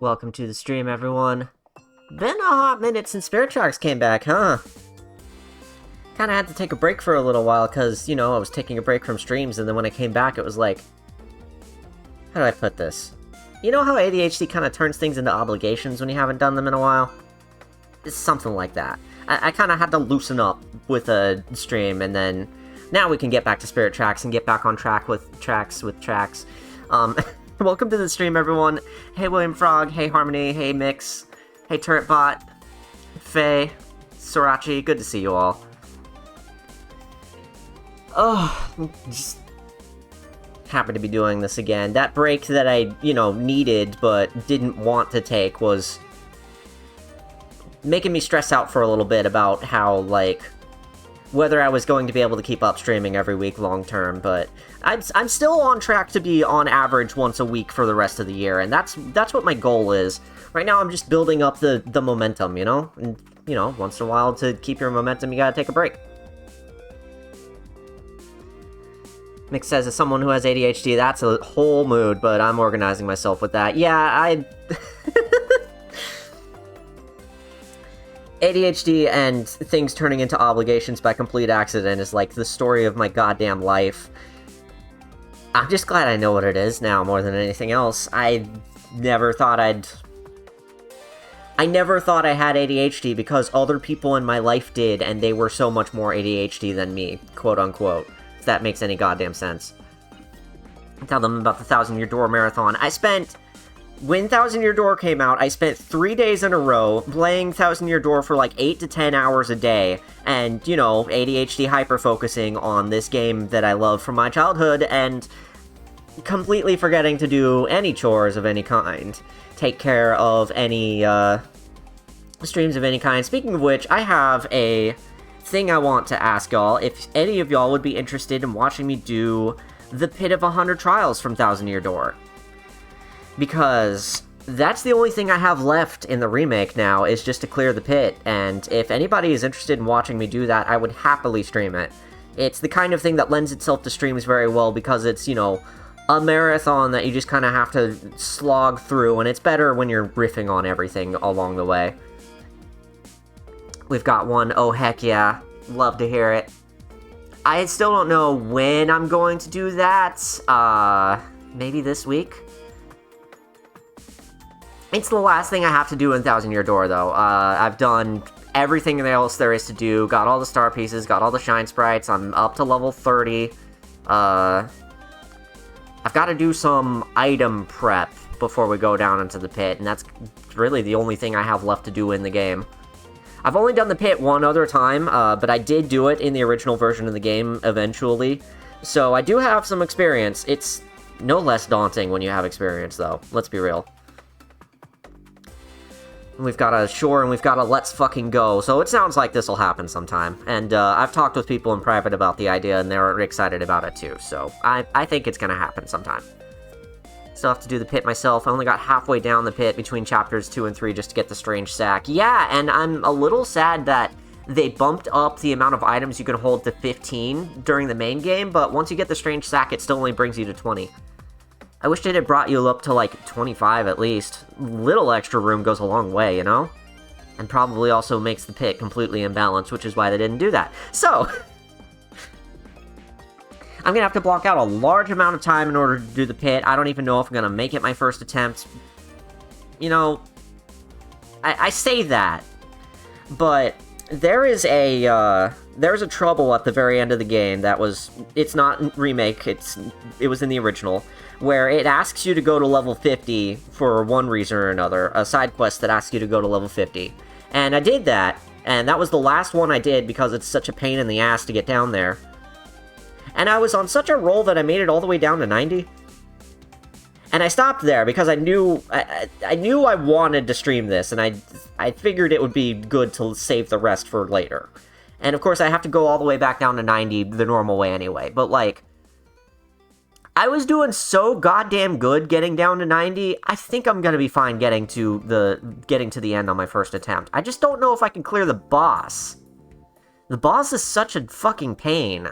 Welcome to the stream, everyone. Been a hot minute since Spirit Tracks came back, huh? Kinda had to take a break for a little while, cause, you know, I was taking a break from streams, and then when I came back, it was like... How do I put this? You know how ADHD kinda turns things into obligations when you haven't done them in a while? It's something like that. I kinda had to loosen up with a stream, and then... Now we can get back to Spirit Tracks and get back on track with tracks. Welcome to the stream, everyone. Hey, William Frog. Hey, Harmony. Hey, Mix. Hey, Turretbot. Faye. Sorachi. Good to see you all. Oh, just happy to be doing this again. That break that I, needed but didn't want to take was making me stress out for a little bit about how, whether I was going to be able to keep up streaming every week long term, but I'm still on track to be on average once a week for the rest of the year, and that's what my goal is. Right now I'm just building up the momentum, And, once in a while to keep your momentum, you gotta take a break. Mick says, as someone who has ADHD, that's a whole mood, but I'm organizing myself with that. Yeah, ADHD and things turning into obligations by complete accident is like the story of my goddamn life. I'm just glad I know what it is now more than anything else. I never thought I had ADHD because other people in my life did, and they were so much more ADHD than me, quote unquote. If that makes any goddamn sense. Tell them about the 1,000-Year Door Marathon. When 1,000-Year Door came out, I spent 3 days in a row playing 1,000-Year Door for like 8 to 10 hours a day, and, ADHD hyper-focusing on this game that I love from my childhood, and completely forgetting to do any chores of any kind. Take care of any, streams of any kind. Speaking of which, I have a thing I want to ask y'all. If any of y'all would be interested in watching me do the Pit of 100 Trials from 1,000-Year Door. Because that's the only thing I have left in the remake now, is just to clear the pit, and if anybody is interested in watching me do that, I would happily stream it. It's the kind of thing that lends itself to streams very well, because it's, a marathon that you just kind of have to slog through, and it's better when you're riffing on everything along the way. We've got one. Oh, heck yeah. Love to hear it. I still don't know when I'm going to do that. Maybe this week? It's the last thing I have to do in 1,000-Year Door, though. I've done everything else there is to do, got all the star pieces, got all the shine sprites, I'm up to level 30. I've got to do some item prep before we go down into the pit, and that's really the only thing I have left to do in the game. I've only done the pit one other time, but I did do it in the original version of the game eventually, so I do have some experience. It's no less daunting when you have experience, though. Let's be real. We've got a Shore, and we've got a Let's Fucking Go, so it sounds like this will happen sometime. And I've talked with people in private about the idea, and they're excited about it too, so I think it's gonna happen sometime. Still have to do the pit myself. I only got halfway down the pit between chapters 2 and 3 just to get the strange sack. Yeah, and I'm a little sad that they bumped up the amount of items you can hold to 15 during the main game, but once you get the strange sack, it still only brings you to 20. I wish it had brought you up to, 25 at least. Little extra room goes a long way, And probably also makes the pit completely imbalanced, which is why they didn't do that. So, I'm gonna have to block out a large amount of time in order to do the pit. I don't even know if I'm gonna make it my first attempt. I say that, but there's a trouble at the very end of the game it's not remake, it was in the original, where it asks you to go to level 50 for one reason or another, a side quest that asks you to go to level 50. And I did that, and that was the last one I did because it's such a pain in the ass to get down there. And I was on such a roll that I made it all the way down to 90. And I stopped there because I knew I wanted to stream this, and I figured it would be good to save the rest for later. And of course I have to go all the way back down to 90 the normal way anyway, but I was doing so goddamn good getting down to 90, I think I'm gonna be fine getting to the end on my first attempt. I just don't know if I can clear the boss. The boss is such a fucking pain.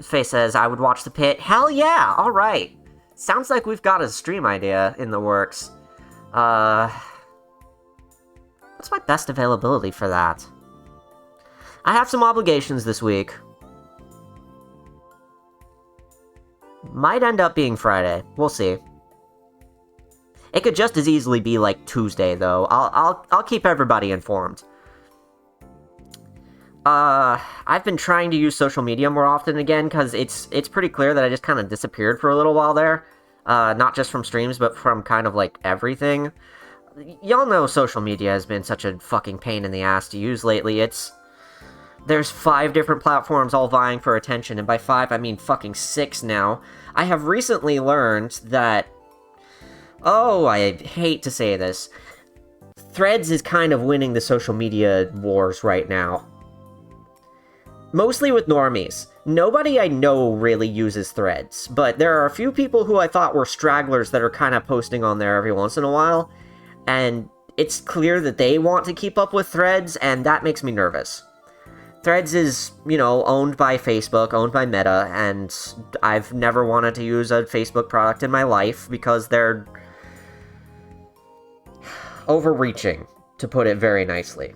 Faye says, I would watch the pit. Hell yeah, alright. Sounds like we've got a stream idea in the works. What's my best availability for that? I have some obligations this week. Might end up being Friday. We'll see. It could just as easily be like Tuesday, though. I'll keep everybody informed. I've been trying to use social media more often again, because it's pretty clear that I just kind of disappeared for a little while there. Not just from streams, but from kind of, like, everything. Y'all know social media has been such a fucking pain in the ass to use lately. There's 5 different platforms all vying for attention, and by 5, I mean fucking 6 now. I have recently learned that... Oh, I hate to say this. Threads is kind of winning the social media wars right now. Mostly with normies. Nobody I know really uses Threads, but there are a few people who I thought were stragglers that are kind of posting on there every once in a while, and it's clear that they want to keep up with Threads, and that makes me nervous. Threads is, owned by Facebook, owned by Meta, and I've never wanted to use a Facebook product in my life because they're overreaching, to put it very nicely.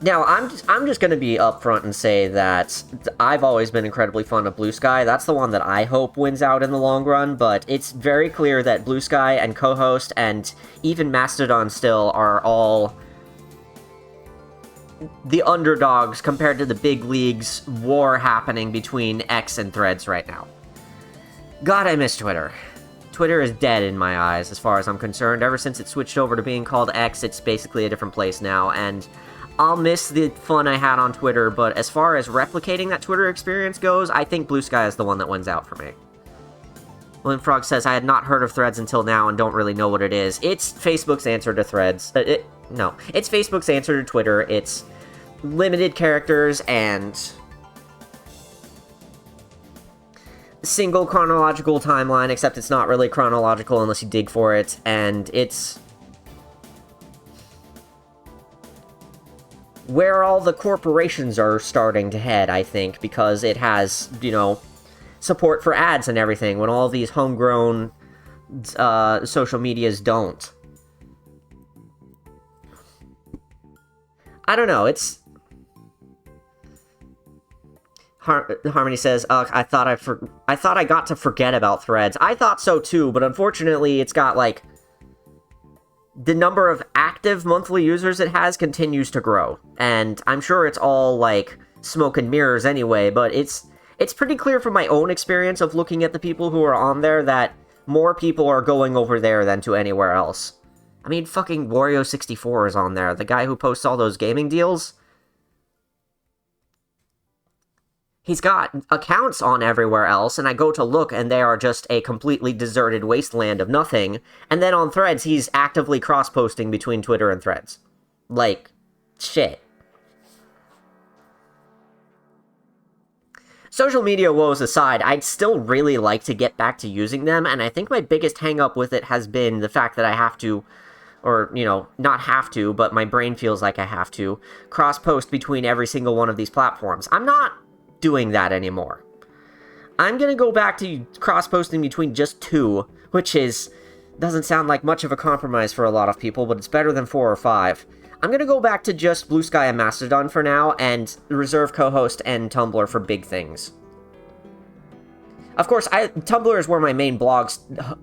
Now, I'm just going to be upfront and say that I've always been incredibly fond of Blue Sky. That's the one that I hope wins out in the long run, but it's very clear that Blue Sky and Co-Host and even Mastodon still are all the underdogs compared to the big leagues war happening between X and Threads right now. God, I miss Twitter. Twitter is dead in my eyes, as far as I'm concerned. Ever since it switched over to being called X, it's basically a different place now, and I'll miss the fun I had on Twitter, but as far as replicating that Twitter experience goes, I think Blue Sky is the one that wins out for me. William Frog says, I had not heard of Threads until now and don't really know what it is. It's Facebook's answer to Threads. It's Facebook's answer to Twitter. It's limited characters and single chronological timeline, except it's not really chronological unless you dig for it, and it's where all the corporations are starting to head, I think, because it has, support for ads and everything, when all these homegrown social medias don't. I don't know, it's... Harmony says, I thought I got to forget about Threads. I thought so too, but unfortunately it's got, like, the number of active monthly users it has continues to grow. And I'm sure it's all, like, smoke and mirrors anyway, but it's pretty clear from my own experience of looking at the people who are on there that more people are going over there than to anywhere else. I mean, fucking Wario64 is on there, the guy who posts all those gaming deals. He's got accounts on everywhere else, and I go to look, and they are just a completely deserted wasteland of nothing. And then on Threads, he's actively cross-posting between Twitter and Threads. Like, shit. Social media woes aside, I'd still really like to get back to using them, and I think my biggest hang-up with it has been the fact that I have to, or, not have to, but my brain feels like I have to, cross-post between every single one of these platforms. I'm not doing that anymore. I'm gonna go back to cross-posting between just 2, which doesn't sound like much of a compromise for a lot of people, but it's better than 4 or 5. I'm gonna go back to just Blue Sky and Mastodon for now, and reserve Co-Host and Tumblr for big things. Of course, Tumblr is where my main blog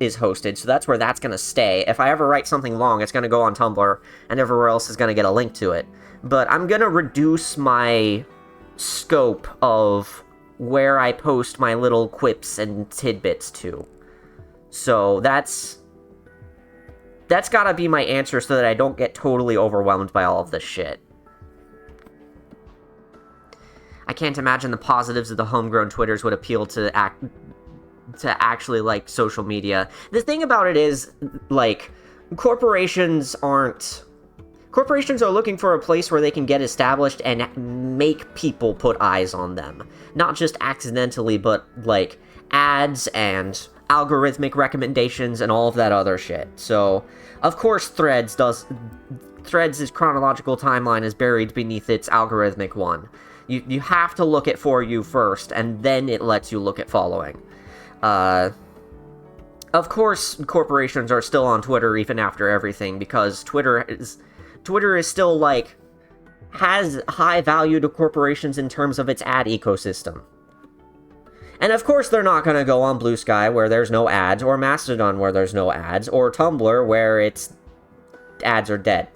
is hosted, so that's where that's gonna stay. If I ever write something long, it's gonna go on Tumblr, and everywhere else is gonna get a link to it. But I'm gonna reduce my scope of where I post my little quips and tidbits to. So that's gotta be my answer so that I don't get totally overwhelmed by all of this shit. I can't imagine the positives of the homegrown Twitters would appeal to actually, like, social media. The thing about it is, like, corporations are looking for a place where they can get established and make people put eyes on them. Not just accidentally, but, like, ads and algorithmic recommendations and all of that other shit. So, of course Threads' chronological timeline is buried beneath its algorithmic one. You have to look at For You first, and then it lets you look at following. Of course, corporations are still on Twitter even after everything, because Twitter is still, like, has high value to corporations in terms of its ad ecosystem. And of course they're not going to go on Blue Sky where there's no ads, or Mastodon where there's no ads, or Tumblr where ads are dead.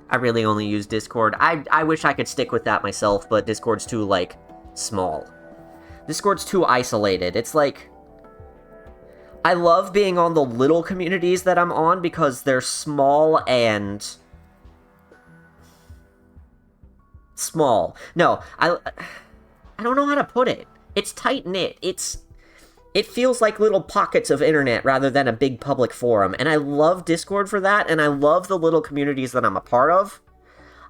I really only use Discord. I wish I could stick with that myself, but Discord's too, like, small. Discord's too isolated. It's like, I love being on the little communities that I'm on because they're small and... small. No, I don't know how to put it. It's tight-knit. It feels like little pockets of internet rather than a big public forum, and I love Discord for that, and I love the little communities that I'm a part of.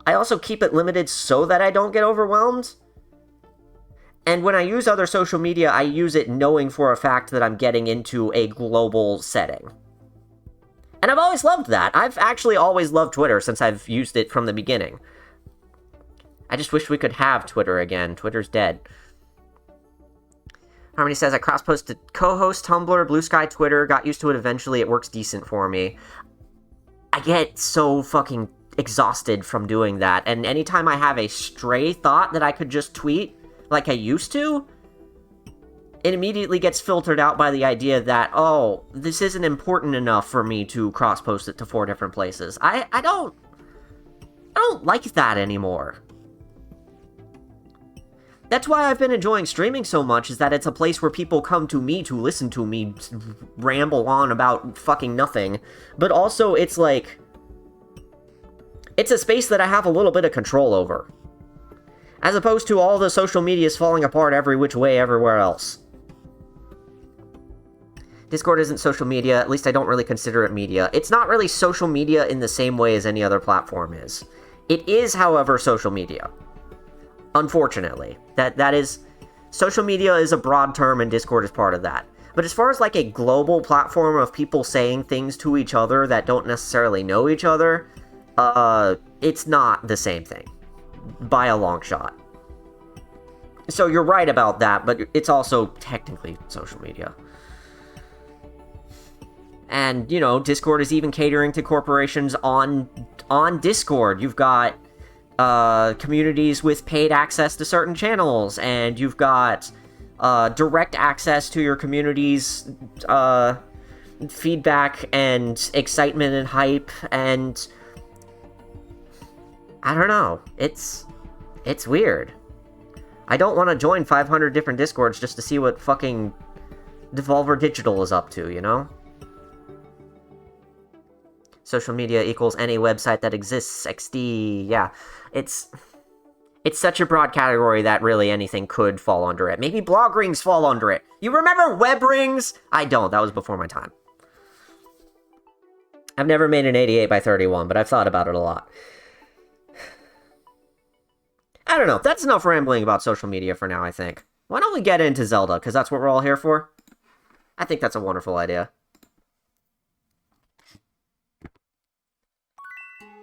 I also keep it limited so that I don't get overwhelmed. And when I use other social media, I use it knowing for a fact that I'm getting into a global setting. And I've always loved that. I've actually always loved Twitter since I've used it from the beginning. I just wish we could have Twitter again. Twitter's dead. Harmony says, I cross-posted co-host, Tumblr, Blue Sky, Twitter, got used to it eventually, it works decent for me. I get so fucking exhausted from doing that, and anytime I have a stray thought that I could just tweet, like I used to, it immediately gets filtered out by the idea that, oh, this isn't important enough for me to cross-post it to 4 different places. I don't like that anymore. That's why I've been enjoying streaming so much, is that it's a place where people come to me to listen to me ramble on about fucking nothing. But also, it's like, it's a space that I have a little bit of control over. As opposed to all the social medias falling apart every which way everywhere else. Discord isn't social media, at least I don't really consider it media. It's not really social media in the same way as any other platform is. It is, however, social media. Unfortunately. That is... social media is a broad term and Discord is part of that. But as far as like a global platform of people saying things to each other that don't necessarily know each other, it's not the same thing. By a long shot. So you're right about that, but it's also technically social media. And, you know, Discord is even catering to corporations on Discord. You've got communities with paid access to certain channels, and you've got direct access to your community's feedback and excitement and hype, and I don't know. It's weird. I don't want to join 500 different Discords just to see what fucking Devolver Digital is up to, you know? Social media equals any website that exists, XD, yeah. It's such a broad category that really anything could fall under it. Maybe blog rings fall under it. You remember web rings? I don't, that was before my time. I've never made an 88x31, but I've thought about it a lot. I don't know, that's enough rambling about social media for now, I think. Why don't we get into Zelda, because that's what we're all here for? I think that's a wonderful idea.